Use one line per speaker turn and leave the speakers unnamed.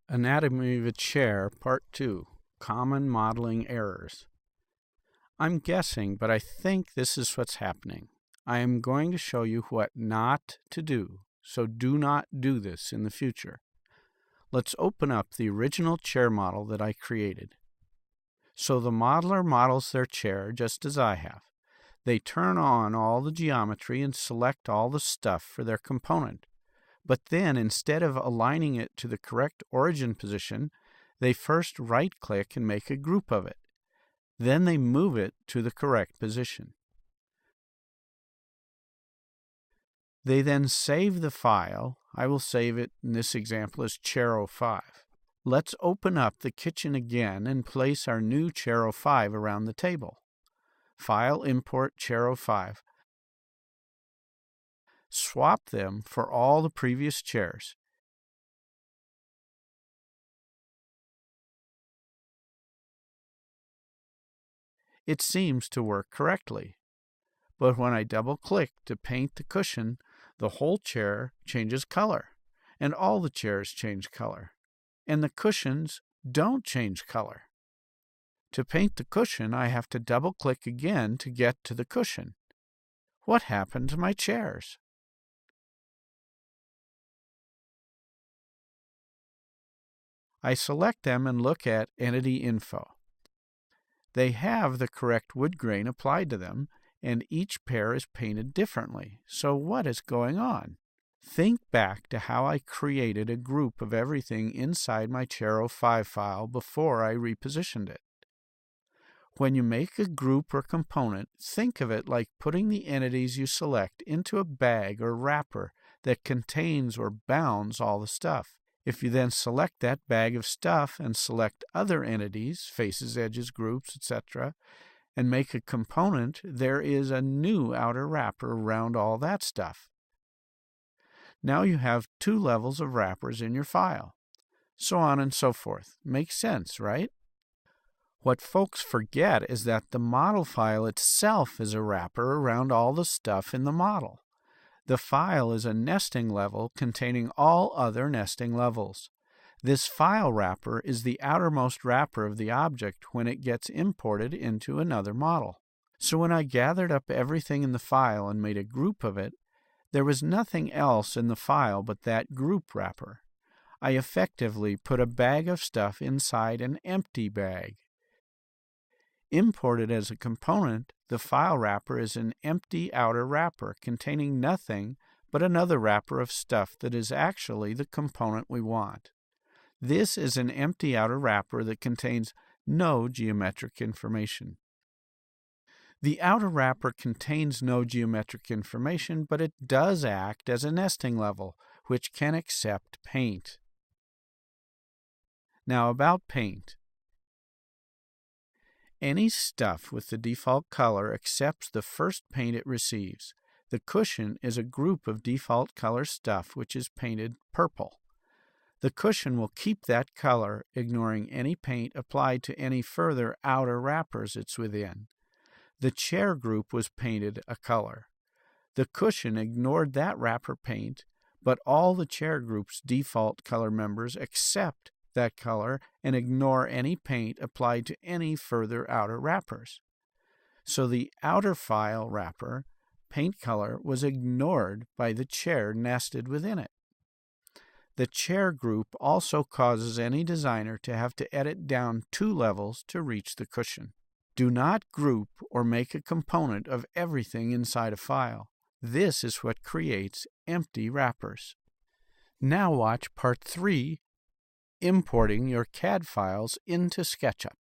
Anatomy of a Chair, Part 2, Common Modeling Errors. I'm guessing, but I think this is what's happening. I am going to show you what not to do, so do not do this in the future. Let's open up the original chair model that I created. So the modeler models their chair just as I have. They turn on all the geometry and select all the stuff for their component. But then, instead of aligning it to the correct origin position, they first right-click and make a group of it. Then they move it to the correct position. They then save the file. I will save it in this example as Chair 05. Let's open up the kitchen again and place our new Chair 05 around the table. File, Import Chair 05. Swap them for all the previous chairs. It seems to work correctly, but when I double-click to paint the cushion, the whole chair changes color, and all the chairs change color, and the cushions don't change color. To paint the cushion, I have to double-click again to get to the cushion. What happened to my chairs? I select them and look at Entity Info. They have the correct wood grain applied to them, and each pair is painted differently. So what is going on? Think back to how I created a group of everything inside my Chair 05 file before I repositioned it. When you make a group or component, think of it like putting the entities you select into a bag or wrapper that contains or bounds all the stuff. If you then select that bag of stuff and select other entities, faces, edges, groups, etc., and make a component, there is a new outer wrapper around all that stuff. Now you have two levels of wrappers in your file. So on and so forth. Makes sense, right? What folks forget is that the model file itself is a wrapper around all the stuff in the model. The file is a nesting level containing all other nesting levels. This file wrapper is the outermost wrapper of the object when it gets imported into another model. So when I gathered up everything in the file and made a group of it, there was nothing else in the file but that group wrapper. I effectively put a bag of stuff inside an empty bag. Imported as a component, the file wrapper is an empty outer wrapper containing nothing but another wrapper of stuff that is actually the component we want. This is an empty outer wrapper that contains no geometric information. The outer wrapper contains no geometric information, but it does act as a nesting level, which can accept paint. Now about paint. Any stuff with the default color accepts the first paint it receives. The cushion is a group of default color stuff which is painted purple. The cushion will keep that color, ignoring any paint applied to any further outer wrappers it's within. The chair group was painted a color. The cushion ignored that wrapper paint, but all the chair group's default color members accept that color and ignore any paint applied to any further outer wrappers. So the outer file wrapper, paint color, was ignored by the chair nested within it. The chair group also causes any designer to have to edit down two levels to reach the cushion. Do not group or make a component of everything inside a file. This is what creates empty wrappers. Now watch Part 3, Importing your CAD files into SketchUp.